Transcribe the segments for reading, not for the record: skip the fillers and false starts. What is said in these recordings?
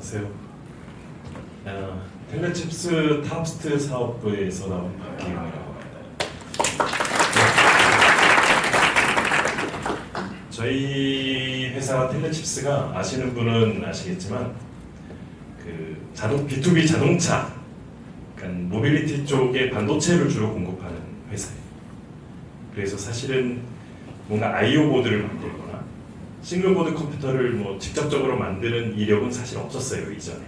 안녕하세요. 텔레칩스 탑스트 사업부에서 나온 박기웅이라고 합니다. 저희 회사 텔레칩스가 아시는 분은 아시겠지만 B2B 자동차, 그러니까 모빌리티 쪽의 반도체를 주로 공급하는 회사예요. 그래서 사실은 뭔가 I/O 보드를 만들거나 싱글보드 컴퓨터를 직접적으로 만드는 이력은 사실 없었어요, 이전에.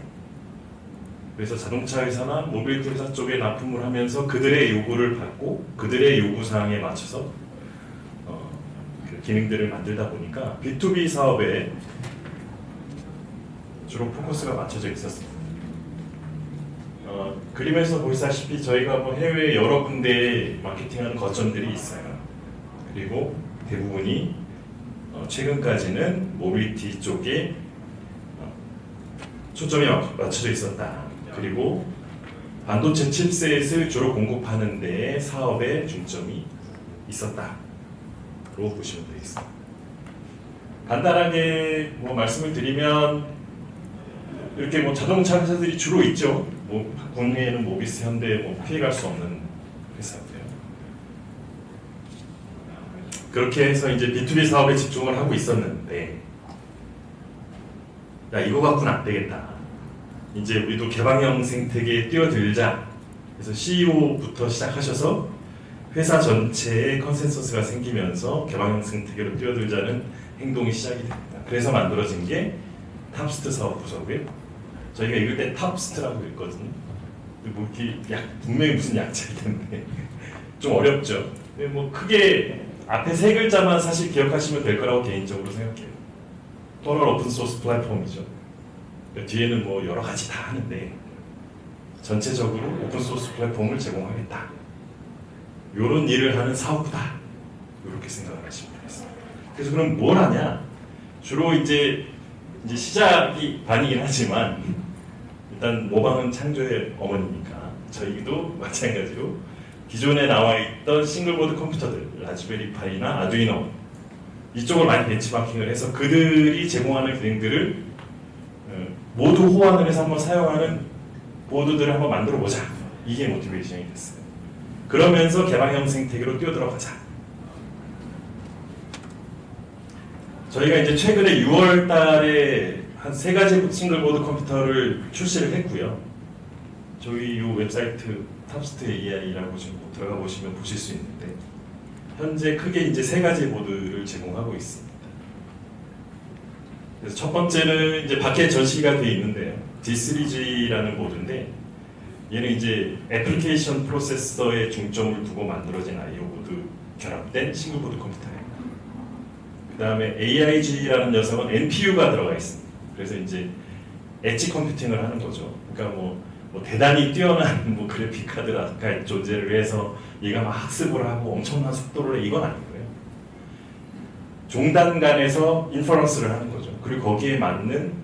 그래서 자동차 회사나 모빌리티 회사 쪽에 납품을 하면서 그들의 요구를 받고 그들의 요구사항에 맞춰서 그 기능들을 만들다 보니까 B2B 사업에 주로 포커스가 맞춰져 있었습니다. 그림에서 보시다시피 저희가 해외 여러 군데에 마케팅하는 거점들이 있어요. 그리고 대부분이 최근까지는 모빌리티 쪽에 초점이 맞춰져 있었다. 그리고 반도체 칩셋을 주로 공급하는 데에 사업에 중점이 있었다로 보시면 되겠습니다. 간단하게 말씀을 드리면 이렇게 자동차 회사들이 주로 있죠. 국내에는 모비스, 현대 피해갈 수 없는 회사고요. 그렇게 해서 이제 B2B 사업에 집중을 하고 있었는데, 야, 이거 갖고는 안 되겠다. 이제 우리도 개방형 생태계에 뛰어들자. 그래서 CEO부터 시작하셔서 회사 전체에 컨센서스가 생기면서 개방형 생태계로 뛰어들자는 행동이 시작이 됩니다. 그래서 만들어진 게 탑스트 사업 부서고요. 저희가 읽을 때 탑스트라고 읽거든요. 분명히 무슨 약자일 텐데 좀 어렵죠. 크게 앞에 세 글자만 사실 기억하시면 될 거라고 개인적으로 생각해요. 토럴 오픈소스 플랫폼이죠. 뒤에는 여러 가지 다 하는데 전체적으로 오픈소스 플랫폼을 제공하겠다. 이런 일을 하는 사업부다. 이렇게 생각을 하시면 되겠습니다. 그래서 그럼 뭘 하냐? 주로 이제 시작이 반이긴 하지만 일단 모방은 창조의 어머니니까 저희도 마찬가지로 기존에 나와 있던 싱글보드 컴퓨터들, 라즈베리 파이나 아두이노 이쪽을 많이 벤치마킹을 해서 그들이 제공하는 기능들을 모두 호환을 해서 한번 사용하는 보드들을 한번 만들어 보자. 이게 모티베이션이 됐어요. 그러면서 개방형 생태계로 뛰어들어가자. 저희가 이제 최근에 6월 달에 한 3가지 싱글보드 컴퓨터를 출시를 했고요. 저희 이 웹사이트 탑스트 AI라고 지금 들어가 보시면 보실 수 있는데 현재 크게 이제 3가지 보드를 제공하고 있습니다. 그래서 첫 번째는 이제 밖에 전시가 되어 있는데요. D3G라는 보드인데 얘는 이제 애플리케이션 프로세서에 중점을 두고 만들어진 I/O 보드 결합된 싱글보드 컴퓨터예요. 그 다음에 AIG라는 녀석은 NPU가 들어가 있습니다. 그래서 이제 엣지 컴퓨팅을 하는 거죠. 그러니까 대단히 뛰어난 그래픽 카드가 존재를 해서 얘가 막 학습을 하고 엄청난 속도를 내 이건 아니고요. 종단 간에서 인퍼런스를 하는 거죠. 그리고 거기에 맞는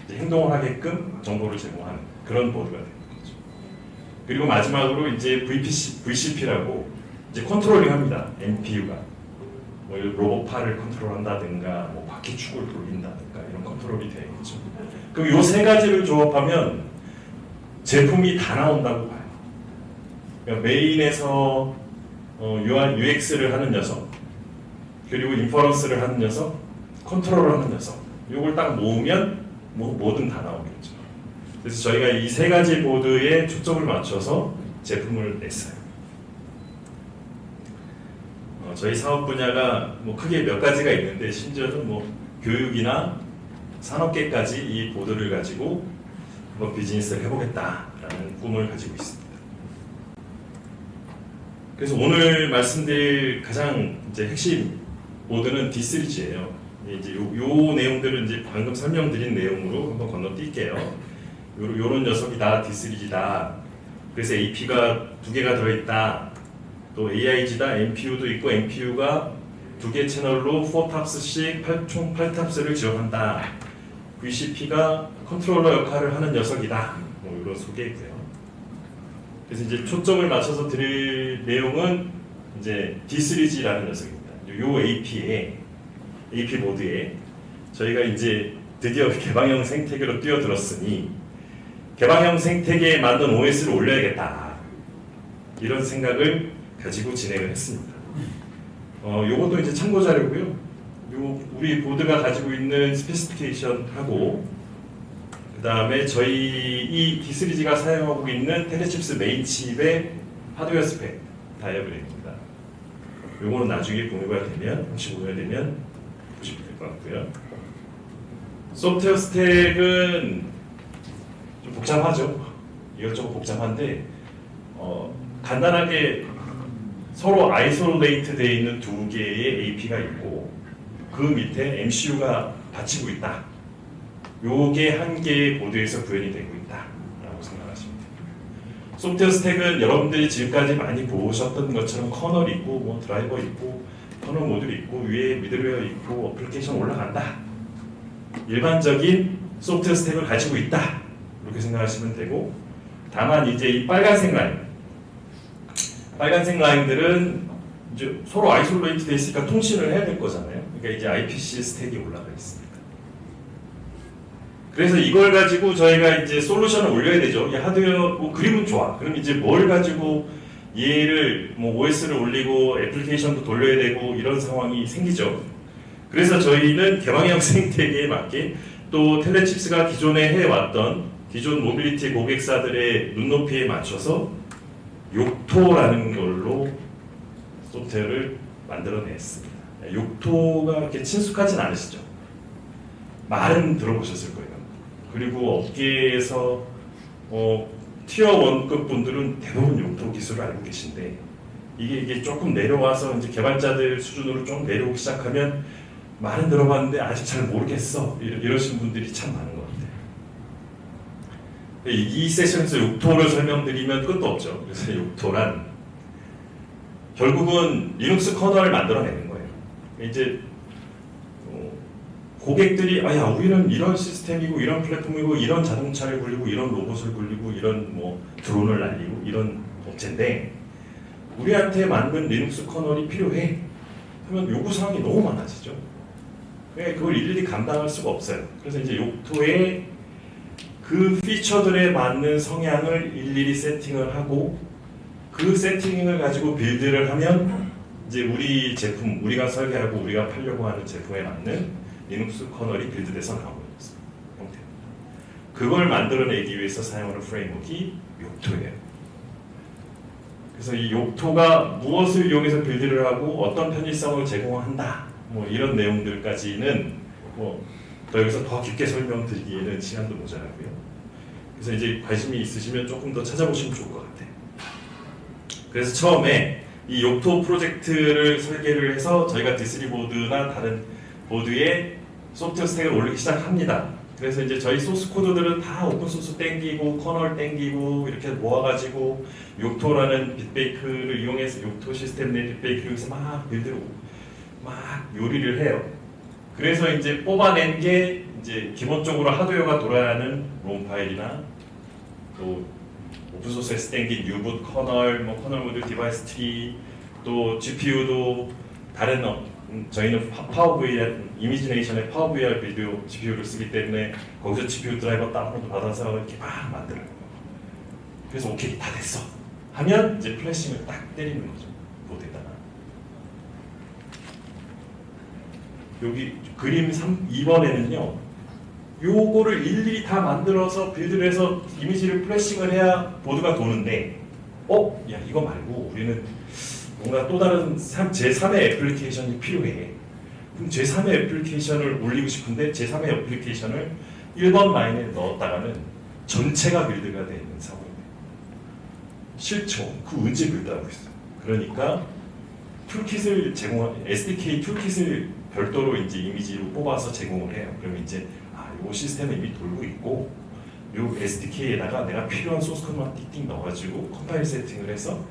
행동을 하게끔 정보를 제공하는 그런 보드가 되는 거죠. 그리고 마지막으로 이제 VCP라고 이제 컨트롤링합니다. NPU가 로봇팔을 컨트롤한다든가 바퀴축을 돌린다든가 이런 컨트롤이 되겠죠. 그럼 이 3가지를 조합하면 제품이 다 나온다고 봐요. 그러니까 메인에서 UX를 하는 녀석, 그리고 인퍼런스를 하는 녀석, 컨트롤을 하는 녀석, 이걸 딱 모으면 뭐든 다 나오겠죠. 그래서 저희가 이 3가지 보드에 초점을 맞춰서 제품을 냈어요. 저희 사업 분야가 크게 몇 가지가 있는데 심지어는 교육이나 산업계까지 이 보드를 가지고 비즈니스를 해보겠다라는 꿈을 가지고 있습니다. 그래서 오늘 말씀드릴 가장 핵심 보드는 D3G예요. 이제 요 내용들은 이제 방금 설명드린 내용으로 한번 건너뛸게요. 요런 녀석이 다 D3G다. 그래서 AP가 2개가 들어있다. 또 AIG다, NPU도 있고 NPU가 2개 채널로 4탑스씩 총 8탑스를 지원한다. VCP가 컨트롤러 역할을 하는 녀석이다. 이런 소개이고요. 그래서 이제 초점을 맞춰서 드릴 내용은 이제 D3G라는 녀석입니다. 요 AP 보드에 저희가 이제 드디어 개방형 생태계로 뛰어들었으니 개방형 생태계에 맞는 OS를 올려야겠다. 이런 생각을 가지고 진행을 했습니다. 요것도 이제 참고 자료고요. 요 우리 보드가 가지고 있는 스페시피케이션하고 그 다음에 저희 이 D3G가 사용하고 있는 텔레칩스 메인 칩의 하드웨어 스펙 다이어그램입니다. 요거는 나중에 공유가 되면 혹시 공유가 되면 보시면 될 것 같고요. 소프트웨어 스택은 좀 복잡하죠. 이것저것 복잡한데 간단하게 서로 아이솔레이트 되어 있는 두 개의 AP가 있고 그 밑에 MCU가 받치고 있다. 요게 한 개의 보드에서 구현이 되고 있다라고 생각하시면 됩니다. 소프트웨어 스택은 여러분들이 지금까지 많이 보셨던 것처럼 커널 있고 뭐 드라이버 있고 커널 모듈 있고 위에 미들웨어 있고 어플리케이션 올라간다. 일반적인 소프트웨어 스택을 가지고 있다. 이렇게 생각하시면 되고 다만 이제 이 빨간색 라인들은 이제 서로 아이솔레이트 돼 있으니까 통신을 해야 될 거잖아요. 그러니까 이제 IPC 스택이 올라가 있습니다. 그래서 이걸 가지고 저희가 이제 솔루션을 올려야 되죠. 이 하드웨어 뭐 그림은 좋아. 그럼 이제 뭘 가지고 얘를 뭐 OS를 올리고 애플리케이션도 돌려야 되고 이런 상황이 생기죠. 그래서 저희는 개방형 생태계에 맞게 또 텔레칩스가 기존에 해왔던 기존 모빌리티 고객사들의 눈높이에 맞춰서 욕토라는 걸로 소프트웨어를 만들어냈습니다. 욕토가 그렇게 친숙하진 않으시죠? 말은 들어보셨을 거예요. 그리고 업계에서 티어 1급 분들은 대부분 욕토 기술을 알고 계신데 이게 조금 내려와서 이제 개발자들 수준으로 좀 내려오기 시작하면 말은 들어봤는데 아직 잘 모르겠어 이러시는 분들이 참 많은 것 같아요. 이 세션에서 욕토를 설명드리면 끝도 없죠. 그래서 욕토란 결국은 리눅스 커널을 만들어내는 거예요. 이제 고객들이 야 우리는 이런 시스템이고 이런 플랫폼이고 이런 자동차를 굴리고 이런 로봇을 굴리고 이런 뭐 드론을 날리고 이런 업체인데 우리한테 만든 리눅스 커널이 필요해 하면 요구사항이 너무 많아지죠. 그걸 일일이 감당할 수가 없어요. 그래서 이제 욕토에 그 피처들에 맞는 성향을 일일이 세팅을 하고 그 세팅을 가지고 빌드를 하면 이제 우리 제품, 우리가 설계하고 우리가 팔려고 하는 제품에 맞는 리눅스 커널이 빌드돼서 나오는 형태입니다. 그걸 만들어내기 위해서 사용하는 프레임워크가 욕토예요. 그래서 이 욕토가 무엇을 이용해서 빌드를 하고 어떤 편의성을 제공한다 뭐 이런 내용들까지는 더 여기서 더 깊게 설명드리기에는 시간도 모자라고요. 그래서 이제 관심이 있으시면 조금 더 찾아보시면 좋을 것 같아요. 그래서 처음에 이 욕토 프로젝트를 설계를 해서 저희가 D3 보드나 다른 보드에 소프트웨어 스택을 올리기 시작합니다. 그래서 이제 저희 소스 코드들은 다 오픈소스 땡기고 커널 땡기고 이렇게 모아가지고 욕토라는 빅베이크를 이용해서 욕토 시스템 내 빅베이크를 이용해서 막 빌드로 막 요리를 해요. 그래서 이제 뽑아낸 게 이제 기본적으로 하드웨어가 돌아야 하는 롬 파일이나 또 오픈소스에서 땡긴 유붓 커널, 뭐 커널 모듈 디바이스 트리, 또 GPU도 다른 저희는 파워VR, 이미지네이션의 파워VR 비디오 GPU를 쓰기 때문에 거기서 GPU 드라이버 다운로드 받아서 이렇게 막 만들어요. 그래서 오케이 다 됐어 하면 이제 플래싱을 딱 때리는 거죠. 보드에다가 여기 그림 2번에는요 요거를 일일이 다 만들어서 빌드를 해서 이미지를 플래싱을 해야 보드가 도는데 야 이거 말고 우리는 뭔가 또 다른 제3의 애플리케이션이 필요해. 그럼 제3의 애플리케이션을 올리고 싶은데 제3의 애플리케이션을 1번 라인에 넣었다가는 전체가 빌드가 되어 있는 상황입니다. 싫죠. 그 언제 빌드하고 있어요. 그러니까 툴킷을 SDK 툴킷을 별도로 이제 이미지로 뽑아서 제공을 해요. 그러면 이제 이 시스템은 이미 돌고 있고 이 SDK에다가 내가 필요한 소스 코드만 띡띡 넣어가지고 컴파일 세팅을 해서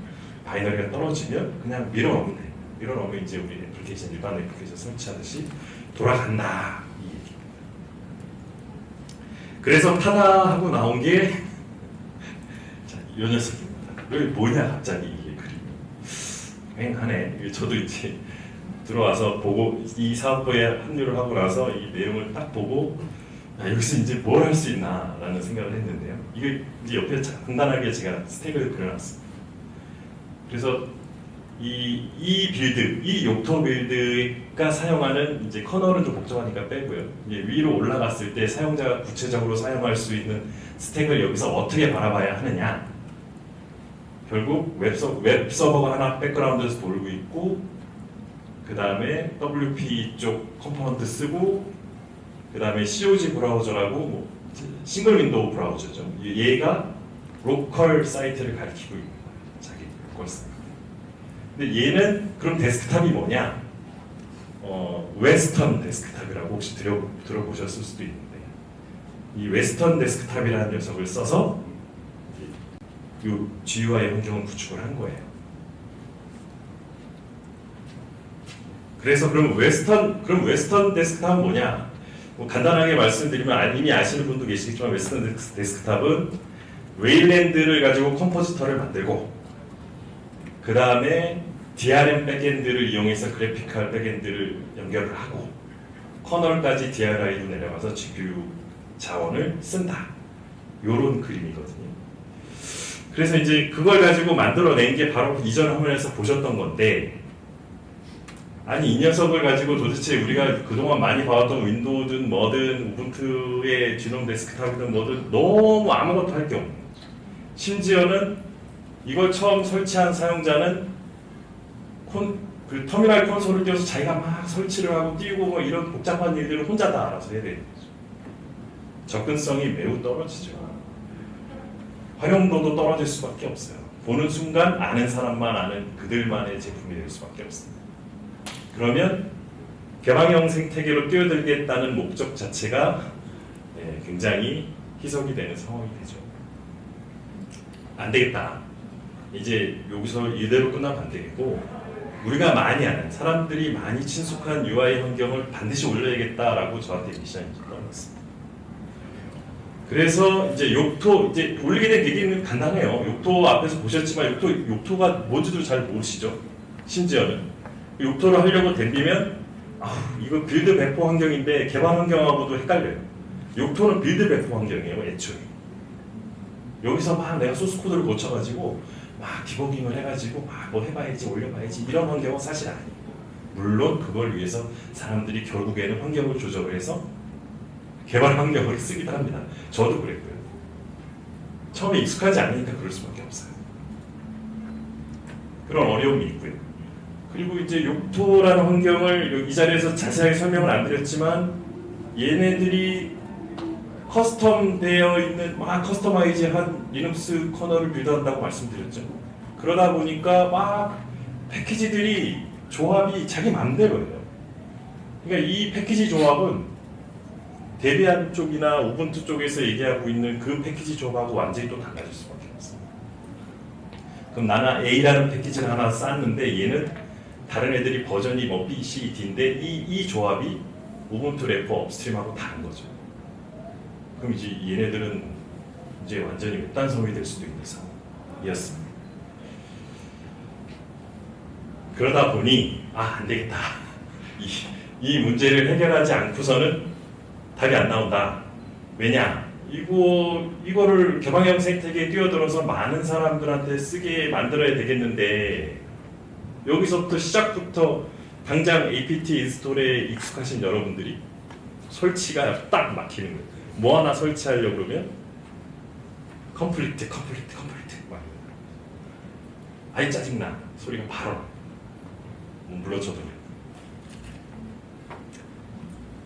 바이너리가 떨어지면 그냥 밀어넣으면 돼요. 밀어넣으면 이제 우리 애플리케이션 일반 애플리케이션 설치하듯이 돌아간다 이 얘기입니다. 그래서 타다 하고 나온 게 이 녀석입니다. 왜 뭐냐 갑자기 이게 그림이 맹하네. 저도 이제 들어와서 보고 이 사업부에 합류를 하고 나서 이 내용을 딱 보고 여기서 이제 뭘 할 수 있나라는 생각을 했는데요. 이게 이제 옆에 간단하게 제가 스택을 그려놨습니다. 그래서 이 빌드, 이 욕토 빌드가 사용하는 이제 커널은 좀 복잡하니까 빼고요. 이제 위로 올라갔을 때 사용자가 구체적으로 사용할 수 있는 스택을 여기서 어떻게 바라봐야 하느냐. 결국 웹 서버가 하나 백그라운드에서 돌고 있고, 그 다음에 WP 쪽 컴포넌트 쓰고, 그 다음에 COG 브라우저라고 뭐 싱글 윈도우 브라우저죠. 얘가 로컬 사이트를 가리키고 있는 거예요. 자기 로컬 사이트. 근데 얘는 그럼 데스크탑이 뭐냐? 웨스턴 데스크탑이라고 혹시 들어보셨을 수도 있는데, 이 웨스턴 데스크탑이라는 녀석을 써서 이 GUI 환경을 구축을 한 거예요. 그래서 그럼 웨스턴 데스크탑은 뭐냐? 뭐 간단하게 말씀드리면 이미 아시는 분도 계시겠지만, 웨스턴 데스크탑은 웨일랜드를 가지고 컴포지터를 만들고, 그 다음에 DRM 백엔드를 이용해서 그래픽할 백엔드를 연결을 하고, 커널까지 DRI로 내려가서 GPU 자원을 쓴다. 요런 그림이거든요. 그래서 이제 그걸 가지고 만들어낸 게 바로 이전 화면에서 보셨던 건데, 아니 이 녀석을 가지고 도대체 우리가 그동안 많이 봐왔던 윈도우든 뭐든 우분투의 지놈 데스크탑이든 뭐든 너무 아무것도 할 게 없는 거죠. 심지어는 이걸 처음 설치한 사용자는 그 터미널 콘솔을 띄워서 자기가 막 설치를 하고 띄우고 뭐 이런 복잡한 일들을 혼자 다 알아서 해야 되는 거죠. 접근성이 매우 떨어지죠. 활용도도 떨어질 수밖에 없어요. 보는 순간 아는 사람만 아는 그들만의 제품이 될 수밖에 없습니다. 그러면 개방형 생태계로 뛰어들겠다는 목적 자체가 굉장히 희석이 되는 상황이 되죠. 안 되겠다. 이제 여기서 이대로 끝나면 안 되겠고, 우리가 많이 아는, 사람들이 많이 친숙한 UI 환경을 반드시 올려야겠다라고 저한테 미션이 떠났습니다. 그래서 이제 욕토, 이제 올리게 된 계기는 간단해요. 욕토 앞에서 보셨지만 욕토가 뭔지도 잘 모르시죠. 심지어는 욕토를 하려고 덤비면 이거 빌드 배포 환경인데 개발 환경하고도 헷갈려요. 욕토는 빌드 배포 환경이에요, 애초에. 여기서 막 내가 소스 코드를 고쳐가지고 막 디버깅을 해가지고 막 뭐 해봐야지 올려봐야지 이런 환경은 사실 아니에요. 물론 그걸 위해서 사람들이 결국에는 환경을 조정을 해서 개발 환경을 쓰기도 합니다. 저도 그랬고요. 처음에 익숙하지 않으니까 그럴 수밖에 없어요. 그런 어려움이 있고요. 그리고 이제 욕토라는 환경을 이 자리에서 자세하게 설명을 안 드렸지만, 얘네들이 커스텀 되어 있는 막 커스터마이즈한 리눅스 커널을 빌드한다고 말씀드렸죠. 그러다 보니까 막 패키지들이 조합이 자기 맘대로예요. 그러니까 이 패키지 조합은 데비안 쪽이나 우분투 쪽에서 얘기하고 있는 그 패키지 조합하고 완전히 또 달라질 수밖에 없어요. 그럼 나는 A라는 패키지를 하나 쌌는데 얘는 다른 애들이 버전이 뭐 B, C, D인데 이 조합이 우분투 래퍼 업스트림하고 다른 거죠. 그럼 이제 얘네들은 이제 완전히 웹단섬이 될 수도 있는 상황이었습니다. 그러다 보니 안 되겠다. 이 문제를 해결하지 않고서는 답이 안 나온다. 왜냐? 이거를 개방형 생태계에 뛰어들어서 많은 사람들한테 쓰게 만들어야 되겠는데, 여기서부터 시작부터 당장 apt 인스톨에 익숙하신 여러분들이 설치가 딱 막히는 거예요. 뭐 하나 설치하려고 그러면 컴플리트 막 아이 짜증나 소리가 바로 물론 저도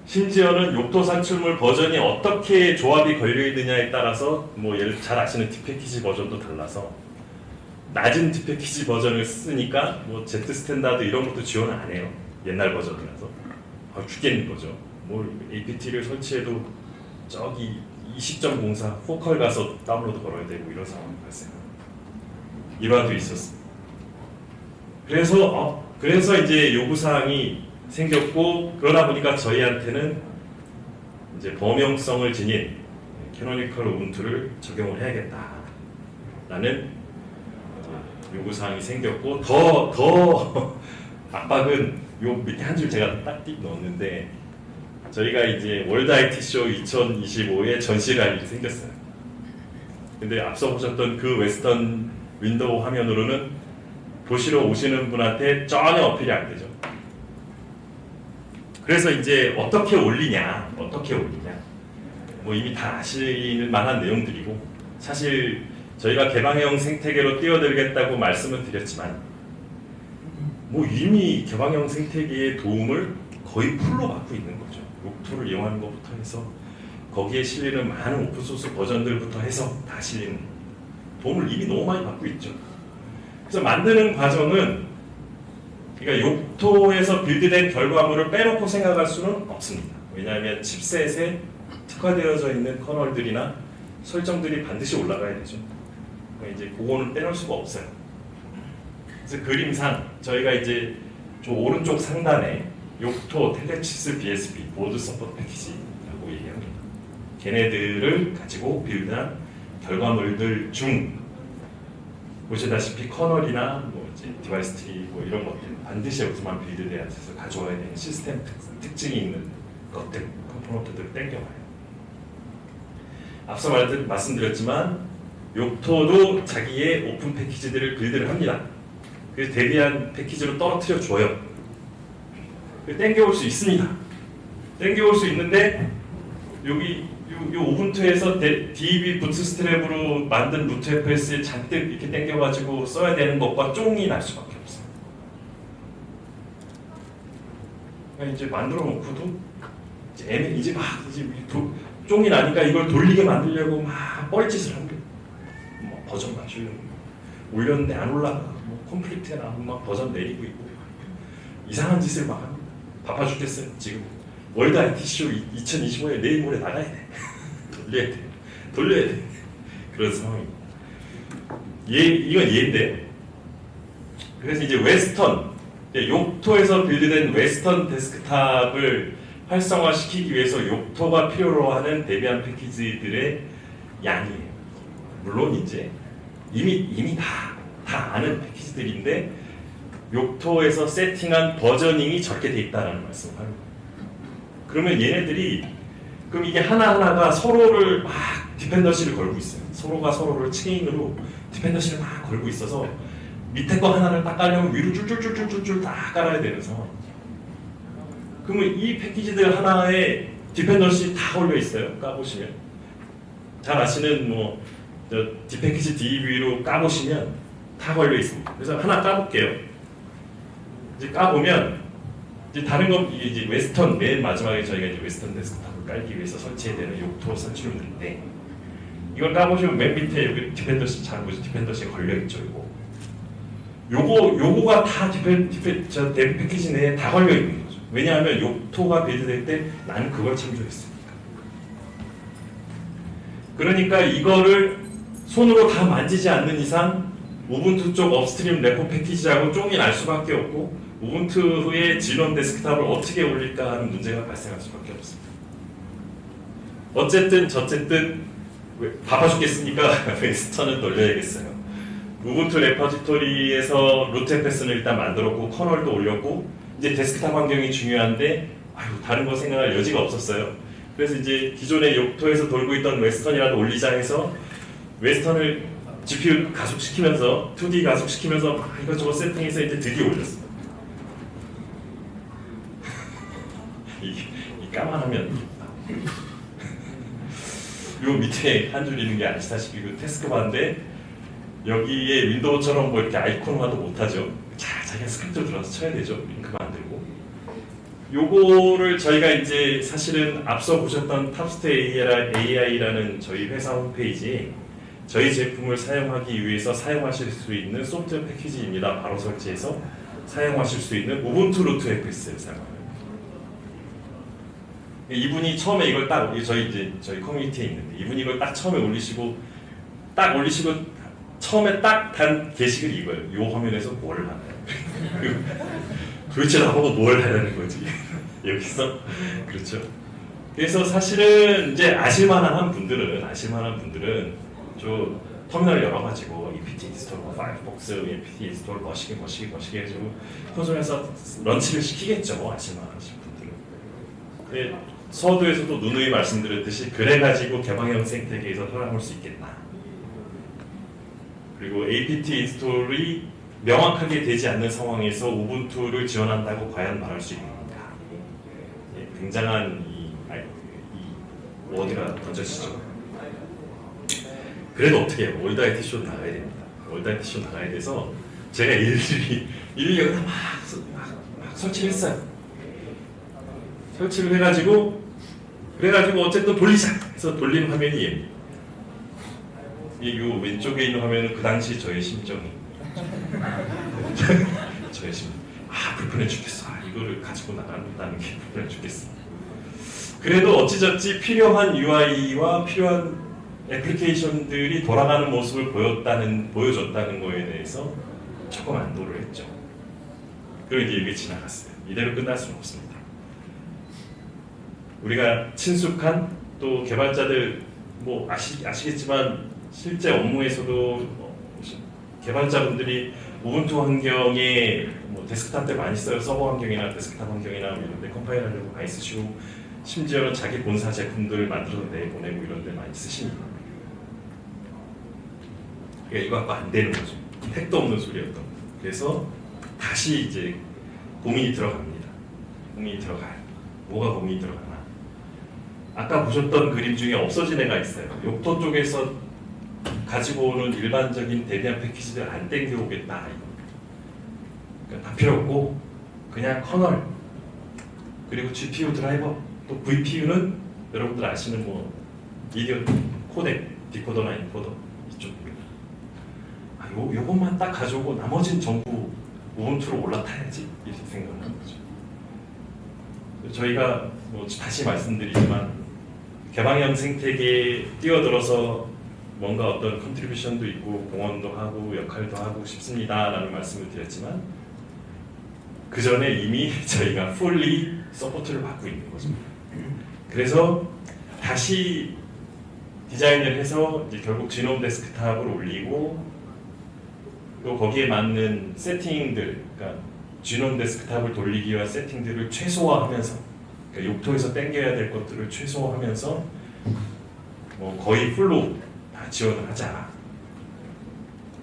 심지어는 욕토 산출물 버전이 어떻게 조합이 걸려있느냐에 따라서 뭐 예를 잘 아시는 디패키지 버전도 달라서 낮은 디패키지 버전을 쓰니까 뭐 Z 스탠다드 이런 것도 지원 안 해요. 옛날 버전이라서 죽겠는 거죠. 뭘 APT를 설치해도 저기 20.04 포컬 가서 다운로드 걸어야 되고 이런 상황이 발생합니다. 일화도 있었습니다. 그래서 이제 요구사항이 생겼고, 그러다 보니까 저희한테는 이제 범용성을 지닌 캐노니컬 우분투를 적용을 해야겠다라는 요구사항이 생겼고, 더 압박은 요 밑에 한 줄 제가 딱 띡 넣었는데, 저희가 이제 월드 IT 쇼 2025에 전시를 할 일이 생겼어요. 근데 앞서 보셨던 그 웨스턴 윈도우 화면으로는 보시러 오시는 분한테 전혀 어필이 안 되죠. 그래서 이제 어떻게 올리냐, 뭐 이미 다 아실 만한 내용들이고, 사실 저희가 개방형 생태계로 뛰어들겠다고 말씀을 드렸지만, 뭐 이미 개방형 생태계의 도움을 거의 풀로 받고 있는 거죠. 욕토를 이용하는 것부터 해서 거기에 실리는 많은 오픈소스 버전들부터 해서 다 실리는 도움을 이미 너무 많이 받고 있죠. 그래서 만드는 과정은, 그러니까 욕토에서 빌드된 결과물을 빼놓고 생각할 수는 없습니다. 왜냐하면 칩셋에 특화되어져 있는 커널들이나 설정들이 반드시 올라가야 되죠. 이제 그거는 빼놓을 수가 없어요. 그래서 그림상 저희가 이제 저 오른쪽 상단에 욕토 텔레치스 BSP 보드 서포트 패키지라고 얘기합니다. 걔네들을 가지고 빌드한 결과물들 중 보시다시피 커널이나 뭐 이제 디바이스 트리 뭐 이런 것들 반드시 여기서만 빌드돼야 돼서 가져와야 되는 시스템 특징이 있는 것들, 컴포넌트들을 땡겨와요. 앞서 말씀드렸지만 욕토도 자기의 오픈 패키지들을 빌드를 합니다. 그래서 대비한 패키지로 떨어뜨려 줘요. 땡겨올 수 있습니다. 땡겨올 수 있는데 여기 요 우분투에서 DB 부트스트랩으로 만든 루트FS에 잔뜩 이렇게 땡겨가지고 써야 되는 것과 쫑이 날 수밖에 없어요. 그러니까 이제 만들어 놓고도 이제 쫑이 나니까 이걸 돌리게 만들려고 막 뻘짓을 하는 거예요. 뭐 버전 맞추려고 올렸는데 안 올라가, 뭐 컴플리트에 나오면 막 버전 내리고 있고 이상한 짓을 막 합니다. 바빠 죽겠어요. 지금 월드 IT 쇼 2025에 내일 모레 나가야 돼. 돌려야 돼. 그런 상황입니다. 이건 예인데, 그래서 이제 웨스턴, 욕토에서 빌드된 웨스턴 데스크탑을 활성화시키기 위해서 욕토가 필요로 하는 대비한 패키지들의 양이에요. 물론 이제 이미 다 아는 패키지들인데 욕토에서 세팅한 버저닝이 적게 돼 있다는 말씀을 하는 거예요. 그러면 얘네들이 그럼 이게 하나하나가 서로를 막 디펜던시를 걸고 있어요. 서로가 서로를 체인으로 디펜던시를 막 걸고 있어서 밑에 거 하나를 딱 깔려면 위로 쫄쫄쫄쫄쫄 다 깔아야 되는 상황. 그러면 이 패키지들 하나에 디펜던시 다 걸려 있어요. 까보시면 잘 아시는 뭐 디패키지 DB로 까보시면 다 걸려 있습니다. 그래서 하나 까볼게요. 이제 까보면 이제 다른 건 이제 웨스턴 맨 마지막에 저희가 이제 웨스턴 데스크탑을 깔기 위해서 설치해야 되는 욕토 선출물인데, 이걸 까보시면 맨 밑에 여기 디펜더시 잘 보죠. 디펜더시에 걸려 있죠. 요거가 다 대비 패키지 내에 다 걸려 있는 거죠. 왜냐하면 욕토가 빌드될 때 나는 그걸 참조했으니까. 그러니까 이거를 손으로 다 만지지 않는 이상 우분투 쪽 업스트림 레포 패키지하고 쫑이 날 수밖에 없고, 우분투의 진원 데스크탑을 어떻게 올릴까 하는 문제가 발생할 수밖에 없습니다. 어쨌든 저쨌든 바빠 죽겠으니까 웨스턴은 돌려야겠어요. 우분투 레퍼지토리에서 루트FS는 일단 만들었고 커널도 올렸고, 이제 데스크탑 환경이 중요한데 다른 거 생각할 여지가 없었어요. 그래서 이제 기존의 욕토에서 돌고 있던 웨스턴이라도 올리자 해서 웨스턴을 GPU 가속시키면서 2D 가속시키면서 막 이것저것 세팅해서 이제 드디어 올렸습니다. 이 까만하면 요 밑에 한 줄 있는 게 아시다시피 그 태스크바인데 여기에 윈도우처럼 뭐 이렇게 아이콘화도 못하죠. 자기가 스크립트를 들어서 쳐야 되죠. 링크 만들고. 요거를 저희가 이제 사실은 앞서 보셨던 탑스트 AI라는 저희 회사 홈페이지에 저희 제품을 사용하기 위해서 사용하실 수 있는 소프트웨어 패키지입니다. 바로 설치해서 사용하실 수 있는 우분투 루트FS를 사용합니다. 이분이 처음에 이걸 딱 저희 커뮤니티에 있는데 이분이 이걸 딱 처음에 올리시고 처음에 딱 단 게시글 이거예요. 요 화면에서 뭘 하나요? 도대체 나보고 뭘 하라는 거지? 여기서 그렇죠. 그래서 사실은 이제 아실만한 분들은 저 터미널 열어가지고 EPT 인스톨, 파이어폭스, EPT 인스톨 멋있게 해가지고 콘솔에서 런치를 시키겠죠. 아실만하신 분들은. 서두에서도 누누이 말씀드렸듯이 그래가지고 개방형 생태계에서 살아남을 수 있겠나. 그리고 apt 인스톨이 명확하게 되지 않는 상황에서 우분투를 지원한다고 과연 말할 수 있는가. 예, 굉장한 이 워드가 던져지죠. 그래도 어떻게 해요? 월드아이티 쇼 나가야 됩니다. 월드아이티 쇼 나가야 돼서 제가 일일이 여기다 막 설치를 했어요. 설치를 해가지고 그래가지고 어쨌든 돌리자 해서 돌린 화면이 얘입니다. 이 왼쪽에 있는 화면은 그 당시 저의 심정이 저의 심정. 불편해 죽겠어. 이거를 가지고 나간다는 게 불편해 죽겠어. 그래도 어찌저찌 필요한 UI와 필요한 애플리케이션들이 돌아가는 모습을 보여줬다는 거에 대해서 조금 안도를 했죠. 그리고 이제 이게 지나갔어요. 이대로 끝날 수는 없습니다. 우리가 친숙한 또 개발자들 뭐 아시겠지만 실제 업무에서도 개발자분들이 우분투 환경에 뭐 데스크탑들 많이 써요. 서버 환경이나 데스크탑 환경이나 이런 데 컴파일하려고 많이 쓰시고 심지어는 자기 본사 제품들 만들어서 내보내고 이런 데 많이 쓰십니다. 그러니까 이거 갖고 안 되는 거죠. 택도 없는 소리였던 거예요. 그래서 다시 이제 고민이 들어갑니다. 고민이 들어가요. 뭐가 고민이 들어가나? 아까 보셨던 그림 중에 없어진 애가 있어요. 욕토 쪽에서 가지고 오는 일반적인 데비안 패키지들 안 땡겨오겠다. 그러니까 다 필요 없고 그냥 커널 그리고 GPU 드라이버 또 VPU는 여러분들 아시는 뭐 미디어 코덱, 디코더나 인코더 이쪽입니다. 요것만 딱 가져오고 나머지는 전부 우분투로 올라타야지 이렇게 생각하는 거죠. 저희가 뭐 다시 말씀드리지만 개방형 생태계에 뛰어들어서 뭔가 어떤 컨트리뷰션도 있고 공헌도 하고 역할도 하고 싶습니다라는 말씀을 드렸지만 그 전에 이미 저희가 풀리 서포트를 받고 있는 거죠. 그래서 다시 디자인을 해서 이제 결국 지놈 데스크탑을 올리고 또 거기에 맞는 세팅들, 그러니까 지놈 데스크탑을 돌리기 위한 세팅들을 최소화하면서, 그러니까 욕토에서 땡겨야 될 것들을 최소화하면서 뭐 거의 풀로 다 지원을 하자.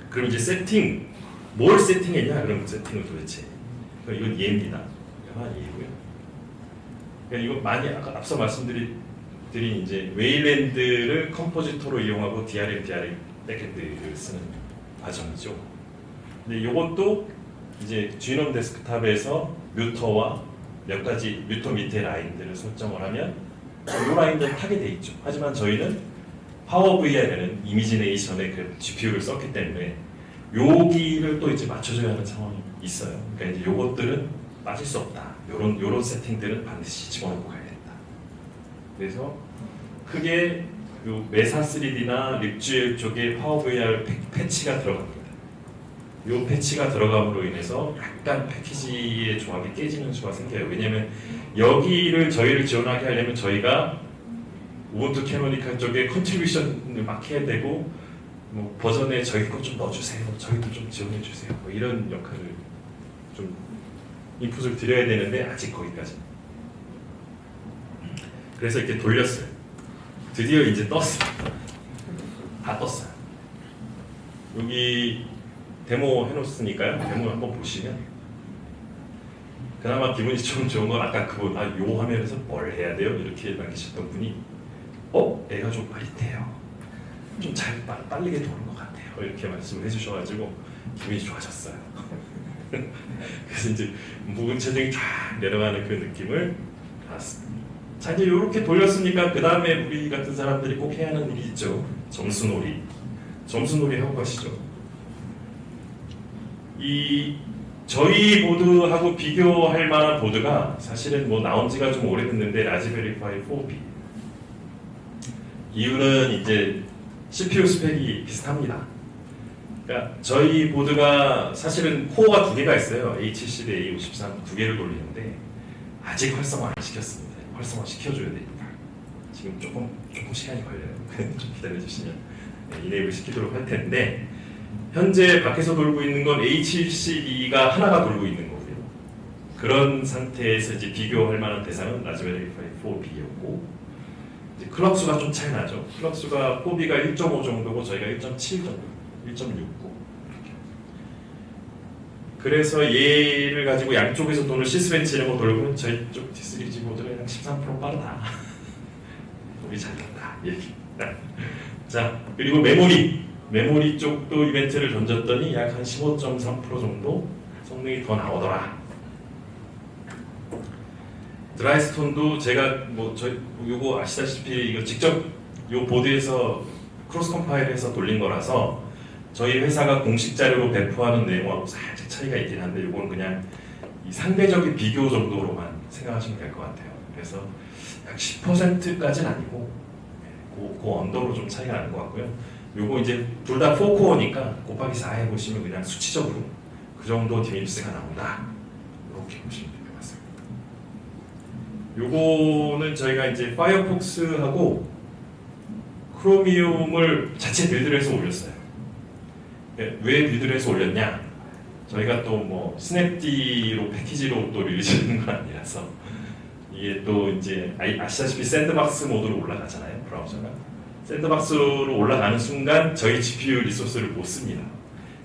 그럼 이제 세팅, 뭘 세팅했냐? 그럼 세팅은 도대체 이건 예입니다. 예고요. 그러니까 이거 많이 아까 앞서 말씀드린 이제 웨일랜드를 컴포지터로 이용하고 DRM 백엔드를 쓰는 과정이죠. 근데 이것도 이제 지놈 데스크탑에서 뮤터와 몇 가지 뮤터 밑에 라인들을 설정을 하면 이 라인들을 타게 돼 있죠. 하지만 저희는 파워 VR에는 이미지네이션의 그 GPU를 썼기 때문에 여기를 또 이제 맞춰줘야 하는 상황이 있어요. 그러니까 이제 요것들은 빠질 수 없다. 요런 세팅들은 반드시 집어넣고 가야 된다. 그래서 크게 요 메사 3D나 립GL 쪽에 파워 VR 패치가 들어갑니다. 요 패치가 들어감으로 인해서 약간 패키지의 조합이 깨지는 수가 생겨요. 왜냐하면 여기를 저희를 지원하게 하려면 저희가 우분투 캐노니컬 쪽에 컨트리뷰션을 막 해야 되고 뭐 버전에 저희 거 좀 넣어주세요. 저희도 좀 지원해 주세요. 뭐 이런 역할을 좀 인풋을 드려야 되는데 아직 거기까지. 그래서 이렇게 돌렸어요. 드디어 이제 떴어요. 다 떴어요. 여기 데모 해놓았으니까요. 데모 한번 보시면 그나마 기분이 좀 좋은 건 아까 그분 요 화면에서 뭘 해야 돼요? 이렇게 남기셨던 분이 애가 좀 빠릿해요. 좀 잘 빠르게 도는 것 같아요. 이렇게 말씀을 해주셔가지고 기분이 좋아졌어요. 그래서 이제 묵은 체중이 쫙 내려가는 그 느낌을 받았습니다. 자 이제 이렇게 돌렸으니까 그 다음에 우리 같은 사람들이 꼭 해야 하는 일이 있죠. 점수놀이. 점수놀이 하고 가시죠. 이 저희 보드하고 비교할 만한 보드가 사실은 뭐 나온 지가 좀 오래됐는데 라즈베리 파이 4B. 이유는 이제 CPU 스펙이 비슷합니다. 그러니까 저희 보드가 사실은 코어가 두 개가 있어요. A70에 A53 두 개를 돌리는데 아직 활성화 안 시켰습니다. 활성화 시켜줘야 됩니다. 지금 조금 시간이 걸려요. 좀 기다려주시면 이네이블 시키도록 할 텐데 현재 밖에서 돌고 있는 건 A72가 하나가 돌고 있는 거고요. 그런 상태에서 이제 비교할 만한 대상은 라즈베리 파이 4B였고, 이제 클럭 수가 좀 차이 나죠. 클럭 수가 4B가 1.5 정도고 저희가 1.7 정도, 1.69. 그래서 얘를 가지고 양쪽에서 돈을 시스벤치 이런 거 돌고 저희 쪽 D3G 모델은 한 13% 빠르다. 우리 잘났다. 얘기. 자, 그리고 메모리 쪽도 이벤트를 던졌더니 약 한 15.3% 정도 성능이 더 나오더라. 드라이스톤도 제가 요거 아시다시피 이거 직접 요 보드에서 크로스 컴파일해서 돌린 거라서 저희 회사가 공식 자료로 배포하는 내용하고 살짝 차이가 있긴 한데 요거는 그냥 이 상대적인 비교 정도로만 생각하시면 될 것 같아요. 그래서 약 10%까지는 아니고 그 언더로 좀 차이가 나는 것 같고요. 요거 이제 둘 다 4코어니까 곱하기 4 해보시면 그냥 수치적으로 그 정도 디밉스가 나온다. 이렇게 보시면 될 것 같습니다. 요거는 저희가 이제 파이어폭스하고 크로미움을 자체 빌드를 해서 올렸어요. 왜 빌드를 해서 올렸냐? 저희가 또 뭐 스냅디로 패키지로 또 릴리즈하는 건 아니라서 이게 또 이제 아시다시피 샌드박스 모드로 올라가잖아요, 브라우저가. 샌드박스로 올라가는 순간 저희 GPU 리소스를 못 씁니다.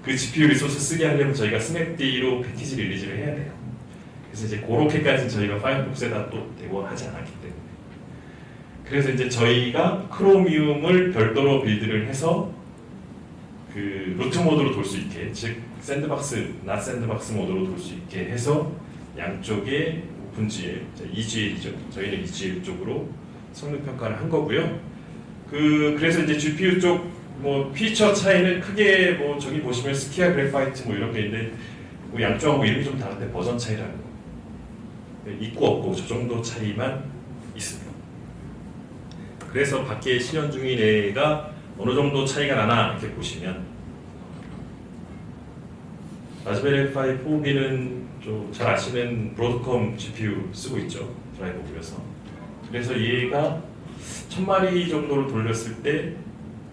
그 GPU 리소스 쓰게 하려면 저희가 스냅디로 패키지 릴리즈를 해야 돼요. 그래서 이제 그렇게까지 저희가 파이어폭스에다 또 대고하지 않았기 때문에. 그래서 이제 저희가 크로미움을 별도로 빌드를 해서 그 루트 모드로 돌 수 있게, 즉 샌드박스, 낫 샌드박스 모드로 돌 수 있게 해서 양쪽에 오픈GL, EGL이죠. 저희는 EGL 쪽으로 성능 평가를 한 거고요. 그래서 이제 GPU 쪽 뭐 피처 차이는 크게 뭐 저기 보시면 스키아 그래파이트 뭐 이런 게 있는데 뭐 양쪽하고 이름이 좀 다른데 버전 차이라는 거. 있고 없고 저 정도 차이만 있습니다. 그래서 밖에 실현 중인 애가 어느 정도 차이가 나나 이렇게 보시면 라즈베리 파이 4B는 좀 잘 아시는 브로드컴 GPU 쓰고 있죠. 드라이버 그려서. 그래서 얘가 1000마리 정도를 돌렸을 때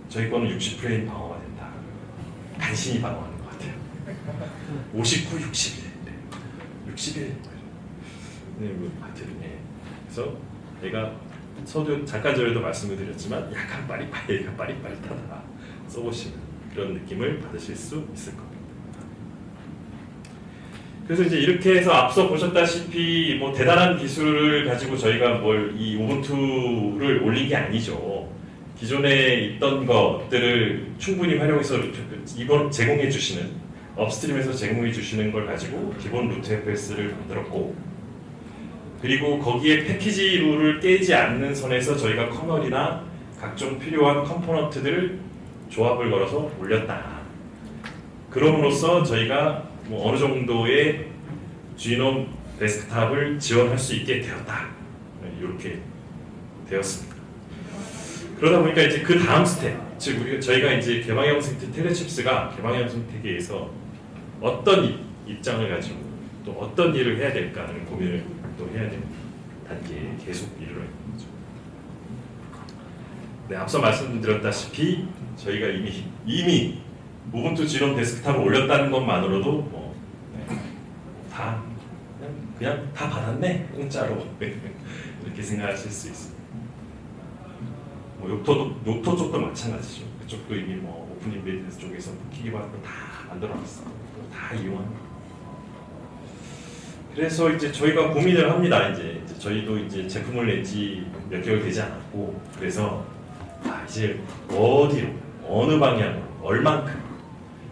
저희 거는 60프레임 방어가 된다. 간신히 방어하는 것 같아요. 59, 61. 61. 네, 뭐 하여튼 네. 그래서 얘가 서두 잠깐 전에도 말씀을 드렸지만 약간 빠릿빠릿하다 써보시면 그런 느낌을 받으실 수 있을 겁니다. 그래서 이제 이렇게 해서 앞서 보셨다시피 뭐 대단한 기술을 가지고 저희가 이 우분투를 올린 게 아니죠. 기존에 있던 것들을 충분히 활용해서 이번 제공해 주시는 업스트림에서 제공해 주시는 걸 가지고 기본 루트 FS를 만들었고, 그리고 거기에 패키지 룰을 깨지 않는 선에서 저희가 커널이나 각종 필요한 컴포넌트들을 조합을 걸어서 올렸다. 그럼으로써 저희가 뭐 어느 정도의 지놈 데스크탑을 지원할 수 있게 되었다. 이렇게 되었습니다. 그러다 보니까 이제 그 다음 스텝, 즉 저희가 이제 개방형 생태 텔레칩스가 개방형 생태계에서 어떤 입장을 가지고 또 어떤 일을 해야 될까를 고민을 또 해야 되는 단계에 계속 이르러 있는 거죠. 네, 앞서 말씀드렸다시피 저희가 이미 우분투 지론 데스크탑을 올렸다는 것만으로도 그냥 다 받았네 공짜로 이렇게 생각하실 수 있습니다. 뭐 요토 쪽도 마찬가지죠. 그쪽도 이미 뭐 오픈 인베이드 쪽에서 키기 받고 다 만들어놨어. 다 이용합니다. 그래서 이제 저희가 고민을 합니다. 이제 저희도 이제 제품을 낸지 몇 개월 되지 않았고, 그래서 이제 어디로, 어느 방향으로, 얼만큼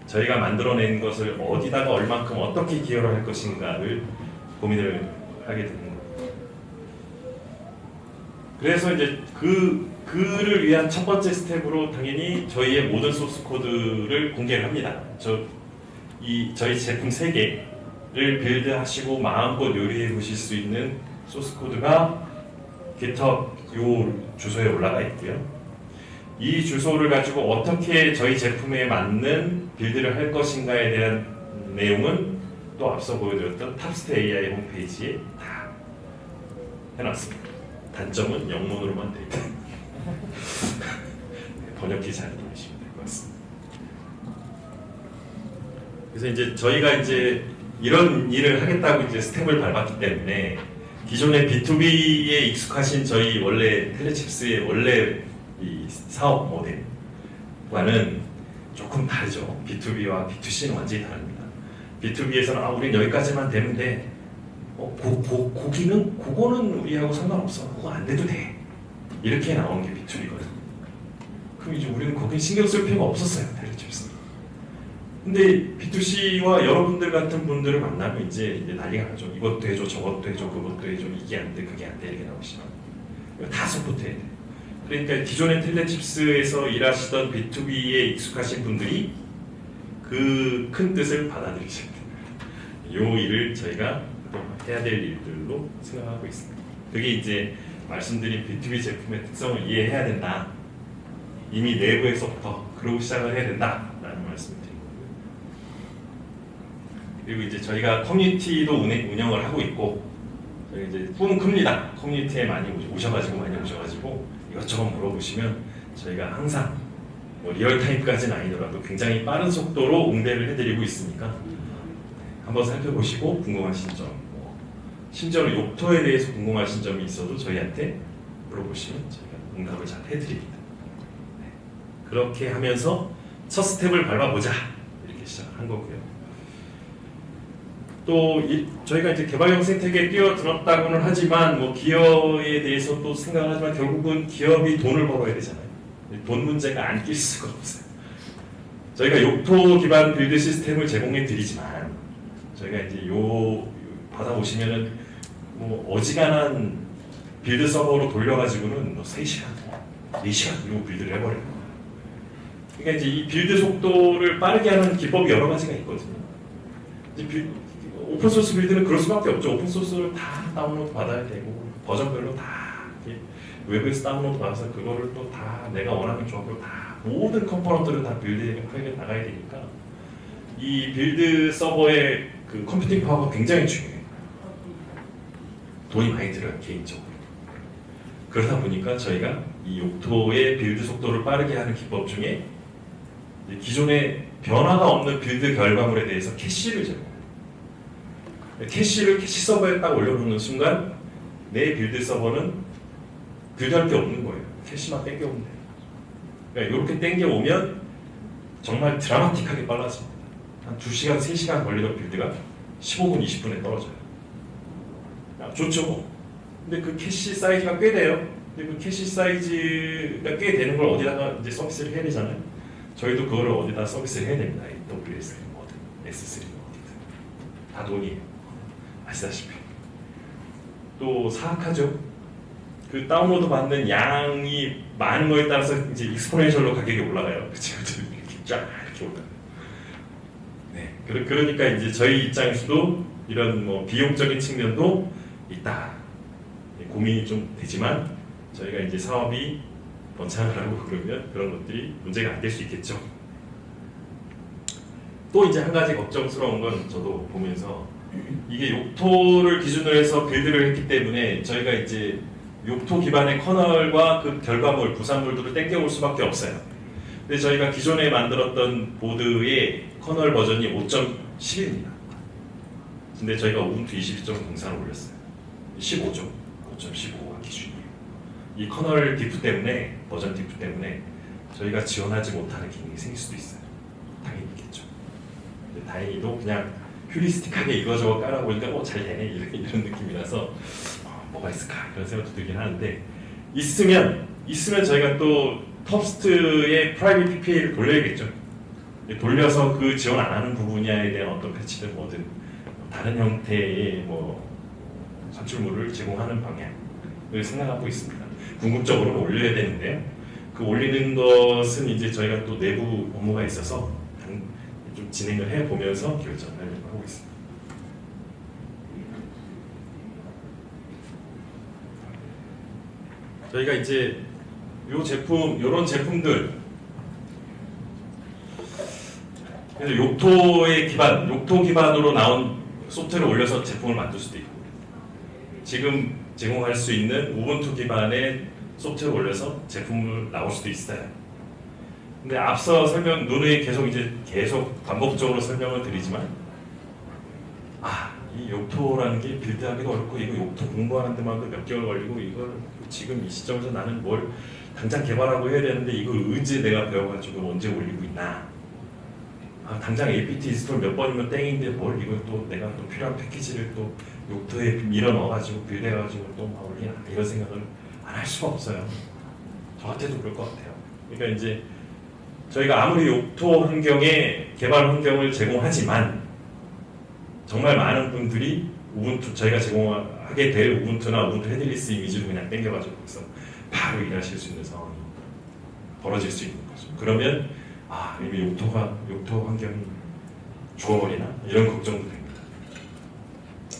저희가 만들어낸 것을 어디다가 얼만큼 어떻게 기여를 할 것인가를 고민을 하게 되는 거예요. 그래서 이제 그를 위한 첫 번째 스텝으로 당연히 저희의 모든 소스 코드를 공개를 합니다. 저희 제품 3개를 빌드하시고 마음껏 요리해 보실 수 있는 소스 코드가 GitHub 요 주소에 올라가 있고요. 이 주소를 가지고 어떻게 저희 제품에 맞는 빌드를 할 것인가에 대한 내용은 또 앞서 보여드렸던 탑스트 AI 홈페이지에 다 해놨습니다. 단점은 영문으로만 되어 있다. 번역기 잘 돌리시면 될 것 같습니다. 그래서 이제 저희가 이제 이런 일을 하겠다고 이제 스텝을 밟았기 때문에 기존의 B2B에 익숙하신 저희 원래 텔레칩스의 원래 이 사업 모델과는 조금 다르죠. B2B와 B2C는 완전히 다릅니다. B2B에서는 우린 여기까지만 되면 돼. 고기는 그거는 우리하고 상관없어. 그거 안 돼도 돼. 이렇게 나오는 게 B2B거든요. 그럼 이제 우리는 거기 신경 쓸 필요가 없었어요. 텔레칩스. 근데 B2C와 여러분들 같은 분들을 만나면 이제 난리가 나죠. 이것도 해줘, 저것도 해줘, 그것도 해줘, 이게 안 돼, 그게 안 돼, 이렇게 나오시면 다 서포트해야 돼. 그러니까 기존의 텔레칩스에서 일하시던 B2B에 익숙하신 분들이 그 큰 뜻을 받아들이셔야 돼요. 이 일을 저희가 또 해야 될 일들로 생각하고 있습니다. 그게 이제 말씀드린 B2B 제품의 특성을 이해해야 된다. 이미 내부에서부터 그러고 시작을 해야 된다라는 말씀을 드립니다. 그리고 이제 저희가 커뮤니티도 운영을 하고 있고, 저희 이제 꿈은 큽니다. 커뮤니티에 많이 오셔가지고 이것저것 물어보시면 저희가 항상 뭐 리얼타임까지는 아니더라도 굉장히 빠른 속도로 응대를 해드리고 있으니까 한번 살펴보시고 궁금하신 점, 심지어는 욕토에 대해서 궁금하신 점이 있어도 저희한테 물어보시면 저희가 응답을 잘 해드립니다. 네. 그렇게 하면서 첫 스텝을 밟아보자 이렇게 시작한 거고요. 또 저희가 이제 개발형 생태계에 뛰어들었다고는 하지만 뭐 기업에 대해서 또 생각을 하지만 결국은 기업이 돈을 벌어야 되잖아요. 돈 문제가 안 낄 수가 없어요. 저희가 욕토 기반 빌드 시스템을 제공해 드리지만 저희가 이제 받아보시면은 뭐 어지간한 빌드 서버로 돌려가지고는 뭐 3시간, 4시간 이러고 빌드를 해버려요. 그러니까 이제 이 빌드 속도를 빠르게 하는 기법이 여러 가지가 있거든요. 이제 오픈소스 빌드는 그럴 수밖에 없죠. 오픈소스를 다 다운로드 받아야 되고 버전별로 다 웹에서 다운로드 받아서 그거를 또 다 내가 원하는 조합으로 다 모든 컴포넌트를 다 빌드해 나가야 되니까 이 빌드 서버의 그 컴퓨팅 파워가 굉장히 중요해요. 돈이 많이 들어요, 개인적으로. 그러다 보니까 저희가 이 욕토의 빌드 속도를 빠르게 하는 기법 중에 기존에 변화가 없는 빌드 결과물에 대해서 캐시를 제공해요. 캐시 서버에 딱 올려놓는 순간 내 빌드 서버는 빌드할 게 없는 거예요. 캐시만 땡겨오면 돼요. 그러니까 이렇게 땡겨오면 정말 드라마틱하게 빨라집니다. 한 2시간, 3시간 걸리던 빌드가 15분, 20분에 떨어져요. 좋죠. 근데 그 캐시 사이즈가 꽤 돼요. 근데 그 캐시 사이즈가 꽤 되는 걸 어디다가 이제 서비스를 해야 되잖아요. 저희도 그거를 어디다 서비스를 해야 됩니다. AWS든 뭐든, S3든 어디든. 다 돈이에요. 아시다시피. 또 사악하죠. 그 다운로드 받는 양이 많은 거에 따라서 이제 익스포넨셜로 가격이 올라가요. 그치? 이렇게 쫙 이렇게 올라가요. 네. 그러니까 이제 저희 입장에서도 이런 뭐 비용적인 측면도 있다. 고민이 좀 되지만 저희가 이제 사업이 번창을 하고 그러면 그런 것들이 문제가 안 될 수 있겠죠. 또 이제 한 가지 걱정스러운 건 저도 보면서 이게 욕토를 기준으로 해서 빌드를 했기 때문에 저희가 이제 욕토 기반의 커널과 그 결과물, 부산물들을 땡겨올 수밖에 없어요. 근데 저희가 기존에 만들었던 보드의 커널 버전이 5.10입니다. 근데 저희가 우분투 22.04를 올렸어요. 15죠. 5.15가 기준이에요. 이 커널 디프 때문에, 버전 디프 때문에 저희가 지원하지 못하는 기능이 생길 수도 있어요. 당연히 있겠죠. 근데 다행히도 그냥 휴리스틱하게 이거저거 깔아보니까 잘 되네 이런 느낌이라서 뭐가 있을까 이런 생각도 들긴 하는데 있으면 저희가 또 톱스트의 프라이빗 PPA를 돌려야겠죠. 돌려서 그 지원 안 하는 부분야에 대한 어떤 패치든 뭐든 다른 형태의 뭐 산출물을 제공하는 방향을 생각하고 있습니다. 궁극적으로 올려야 되는데요. 그 올리는 것은 이제 저희가 또 내부 업무가 있어서 좀 진행을 해보면서 결정하려고 하고 있습니다. 저희가 이제 이런 제품들 그래서 욕토 기반으로 나온 소프트웨어를 올려서 제품을 만들 수도 있고 지금 제공할 수 있는 우분투 기반의 소프트웨어를 올려서 제품을 나올 수도 있어요. 근데 앞서 누누이 계속 반복적으로 설명을 드리지만 이 욕토라는 게 빌드하기도 어렵고 이거 욕토 공부하는 데만도 몇 개월 걸리고 이걸 지금 이 시점에서 나는 뭘 당장 개발하고 해야 되는데 이걸 언제 내가 배워가지고 언제 올리고 있나. 당장 APT 인스톨 몇 번이면 땡인데 뭘 이걸 또 내가 또 필요한 패키지를 또 욕토에 밀어 넣어가지고 빌드해가지고 또 막 올리나 이런 생각을 안 할 수가 없어요. 저한테도 그럴 것 같아요. 그러니까 이제 저희가 아무리 욕토 환경에 개발 환경을 제공하지만 정말 많은 분들이 우분투 저희가 제공하게 될 우분투나 우분투 헤드리스 이미지로 그냥 땡겨가지고 거기서 바로 일하실 수 있는 상황이 벌어질 수 있는 거죠. 그러면 이미 욕토 환경이 죽어버리나 이런 걱정도 됩니다.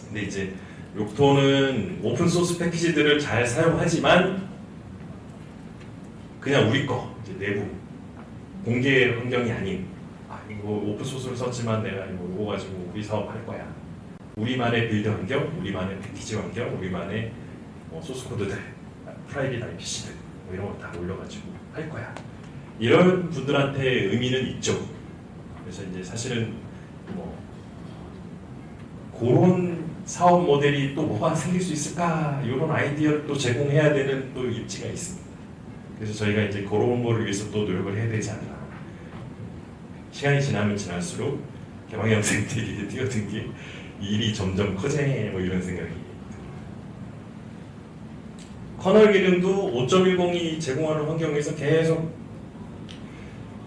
근데 이제 욕토는 오픈 소스 패키지들을 잘 사용하지만 그냥 우리 거 이제 내부 공개 환경이 아닌 이거 오픈 소스를 썼지만 내가 이거 가지고 우리 사업 할 거야. 우리만의 빌드 환경, 우리만의 패키지 환경, 우리만의 소스 코드들, 프라이빗 IPC들 이런 거 다 올려가지고 할 거야. 이런 분들한테 의미는 있죠. 그래서 이제 사실은 그런 사업 모델이 또 뭐가 생길 수 있을까 이런 아이디어를 또 제공해야 되는 또 입지가 있습니다. 그래서 저희가 이제 그런 거를 위해서 또 노력을 해야 되지 않나. 시간이 지나면 지날수록 개방형생들이 뛰어든 게 일이 점점 커지네 이런 생각이. 커널 기능도 5.10이 제공하는 환경에서 계속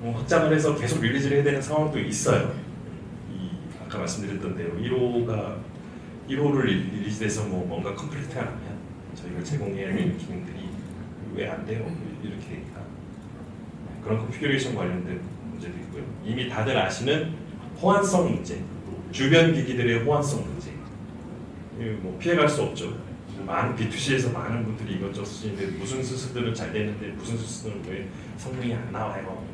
확장을 해서 계속 릴리즈를 해야 되는 상황도 있어요. 아까 말씀드렸던 대로 1호를 릴리즈해서 뭔가 컴플리트가 나면 저희가 제공해야 되는 기능들이 왜 안 돼요? 이렇게 되니까 그런 컨피규레이션 관련된 문제도 있고요. 이미 다들 아시는 호환성 문제, 주변 기기들의 호환성 문제, 피해갈 수 없죠. 많은 B2C에서 많은 분들이 이것저것 쓰시는데 무슨 수수들은 잘 되는데 무슨 수수들은 왜 성능이 안 나와요?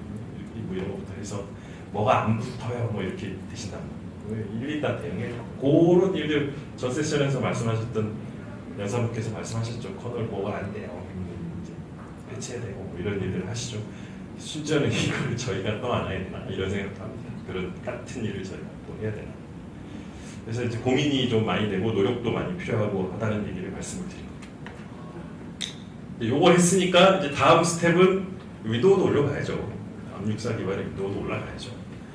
이런 것부터 해서 뭐가 안 붙어요? 이렇게 되신단 말이에요. 일일이 다 대응해요. 그런 일들 전 세션에서 말씀하셨던 연사분께서 말씀하셨죠. 커널 뭐가 안 돼요. 이제 배치해야 되고 이런 일들 하시죠. 심지어는 이걸 저희가 또 안 해야 되나 이런 생각도 합니다. 그런 같은 일을 저희가 또 해야 되나. 그래서 이제 고민이 좀 많이 되고 노력도 많이 필요하고 하다는 얘기를 말씀을 드립니다. 요거 했으니까 이제 다음 스텝은 윈도우도 올려가야죠. 암64 기반의 윈도우도 올라가야죠.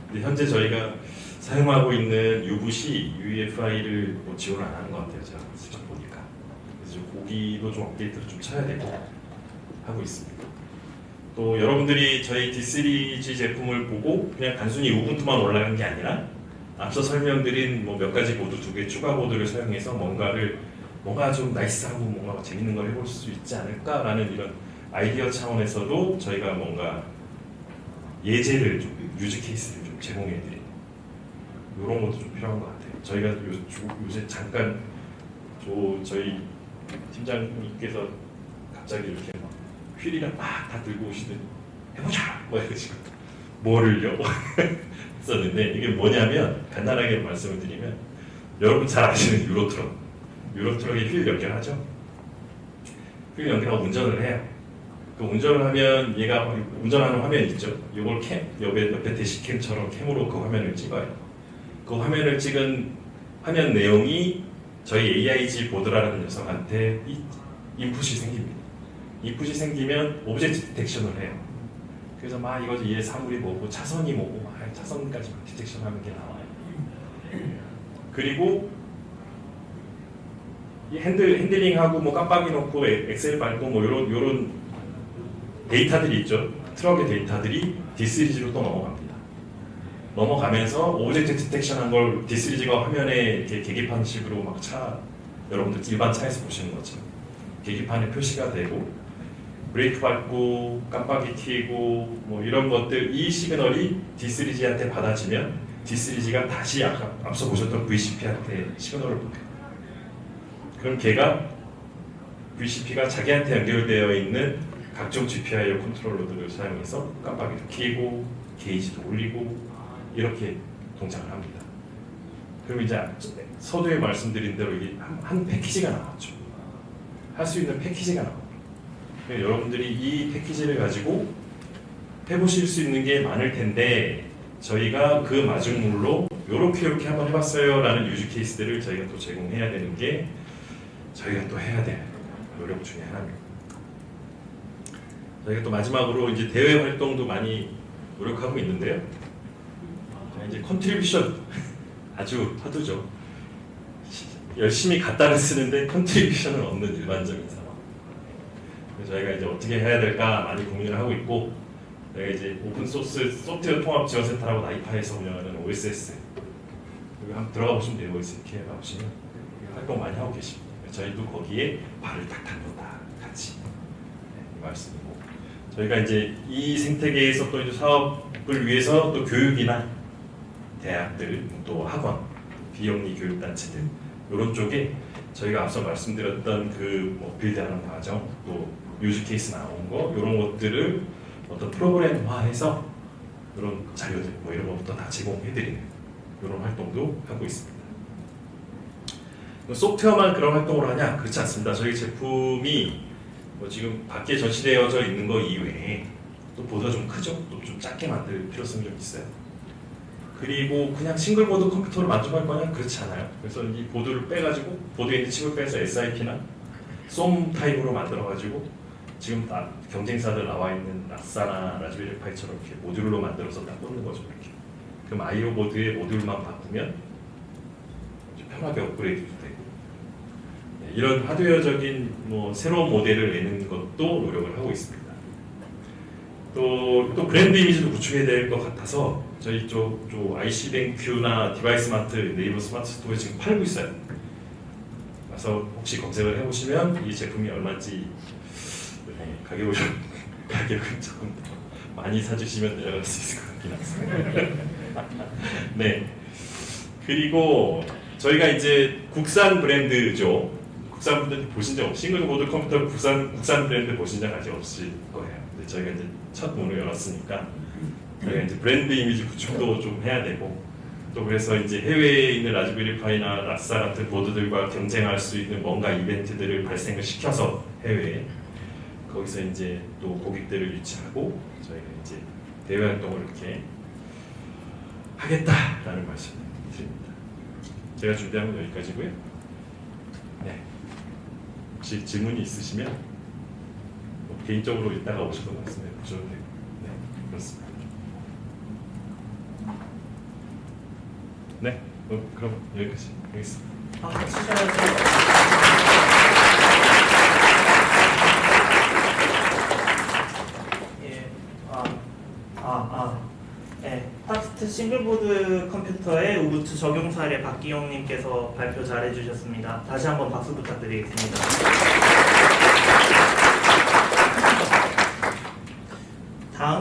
근데 현재 저희가 사용하고 있는 UVC, UEFI를 지원 안 하는 것 같아요. 제가 슬쩍 보니까. 그래서 거기도 좀 업데이트를 좀 쳐야 되고 하고 있습니다. 또 여러분들이 저희 D3G 제품을 보고 그냥 단순히 우분투만 올라간 게 아니라 앞서 설명드린 몇 가지 보드 2개 추가 보드를 사용해서 뭔가 좀 나이스하고 뭔가 재밌는 걸 해볼 수 있지 않을까라는 이런 아이디어 차원에서도 저희가 뭔가 예제를 좀 유즈 케이스를 좀 제공해드리는 이런 것도 좀 필요한 것 같아요. 저희가 요새 잠깐 저희 팀장님께서 갑자기 이렇게 막 휠이랑 막 다 들고 오시더니 해보자! 이러시고 뭐를요? 했었는데 이게 뭐냐면 간단하게 말씀을 드리면 여러분 잘 아시는 유로트럭에 휠 연결하죠? 휠 연결하고 운전을 해요. 그 운전을 하면 얘가 운전하는 화면 있죠? 이걸 옆에 대시캠처럼 캠으로 그 화면을 찍어요. 그 화면을 찍은 화면 내용이 저희 AIG 보드라는 녀석한테 인풋이 생깁니다. 인풋이 생기면 오브젝트 디텍션을 해요. 그래서 막 이거 얘 사물이 뭐고 차선이 뭐고 차선까지 디텍션하는 게 나와요. 그리고 이 핸들링하고 깜빡이 놓고 엑셀 밟고 요런 데이터들이 있죠. 트럭의 데이터들이 D3G로 또 넘어갑니다. 넘어가면서 오브젝트 디텍션한 걸 D3G가 화면에 이렇게 계기판식으로 여러분들 일반 차에서 보시는 것처럼 계기판에 표시가 되고 브레이크 밟고 깜빡이 켜고 이런 것들 이 시그널이 D3G한테 받아지면 D3G가 다시 앞서 보셨던 VCP한테 시그널을 보내요. 그럼 걔가 VCP가 자기한테 연결되어 있는 각종 GPIO 컨트롤러들을 사용해서 깜빡이도 켜고 게이지도 올리고 이렇게 동작을 합니다. 그럼 이제 서두에 말씀드린 대로 이게 한 패키지가 나왔죠. 할 수 있는 패키지가 나옵니다. 여러분들이 이 패키지를 가지고 해보실 수 있는 게 많을 텐데 저희가 그 마중물로 요렇게 한번 해봤어요 라는 유즈 케이스들을 저희가 또 제공해야 되는 게 저희가 또 해야 될 노력 중에 하나입니다. 저희가 또 마지막으로 이제 대외 활동도 많이 노력하고 있는데요. 자, 이제 컨트리뷰션 아주 화두죠. 열심히 갖다는 쓰는데 컨트리뷰션은 없는 일반적인 상황. 그래서 저희가 이제 어떻게 해야 될까 많이 고민을 하고 있고, 저희가 이제 오픈소스 소프트웨어 통합 지원센터라고 나이파에서 운영하는 OSS 여기 한번 들어가 보시면 돼요. 이렇게 해보시면 활동 많이 하고 계십니다. 저희도 거기에 발을 딱 담는다 같이 이 말씀이고, 저희가 이제 이 생태계에서 또 이제 사업을 위해서 또 교육이나 대학들 또 학원 비영리 교육단체들 이런 쪽에 저희가 앞서 말씀드렸던 그 뭐 빌드하는 과정 또 유즈 케이스 나온 거 이런 것들을 어떤 프로그램화해서 이런 자료들 뭐 이런 것부터 다 제공해드리는 이런 활동도 하고 있습니다. 소프트웨어만 그런 활동을 하냐? 그렇지 않습니다. 저희 제품이 뭐 지금 밖에 전시되어져 있는 거 이외에 또 보드가 좀 크죠? 또 좀 작게 만들 필요성이 좀 있어요. 그리고 그냥 싱글보드 컴퓨터를 만족할 거냐? 그렇지 않아요. 그래서 이 보드를 빼가지고 보드에 있는 칩을 빼서 SIP나 솜 타입으로 만들어가지고 지금 경쟁사들 나와 있는 라사나 라즈베리 파이처럼 이렇게 모듈로 만들어서 딱 꽂는 거죠. 이렇게. 그럼 아이오 보드의 모듈만 바꾸면 편하게 업그레이드도 되고, 이런 하드웨어적인 뭐 새로운 모델을 내는 것도 노력을 하고 있습니다. 또 브랜드 이미지도 구축해야 될 것 같아서 저희 쪽 IC뱅큐나 디바이스마트, 네이버 스마트 스토어에 지금 팔고 있어요. 그래서 혹시 검색을 해보시면 이 제품이 얼마인지 가격을 조금 더 많이 사주시면 내려갈 수 있을 것 같긴 합니다. 네. 그리고 저희가 이제 국산 브랜드죠. 국산 브랜드 보신 적 싱글보드 컴퓨터 국산 브랜드 보신 적 아직 없을 거예요. 근데 저희가 이제 첫 문을 열었으니까 저희가 이제 브랜드 이미지 구축도 좀 해야 되고, 또 그래서 이제 해외에 있는 라즈베리 파이나 라사 같은 보드들과 경쟁할 수 있는 뭔가 이벤트들을 발생을 시켜서 해외에 거기서 이제 또 고객들을 유치하고 저희가 이제 대외 활동을 이렇게 하겠다라는 말씀을 드립니다. 제가 준비한 건 여기까지고요. 네. 혹시 질문이 있으시면 뭐 개인적으로 이따가 오셔서 말씀해 보셔도 되고, 네, 그렇습니다. 네, 그럼 여기까지 하겠습니다. 네, 탑스트 싱글보드 컴퓨터의 우부투 적용 사례 박기용님께서 발표 잘해주셨습니다. 다시 한번 박수 부탁드리겠습니다.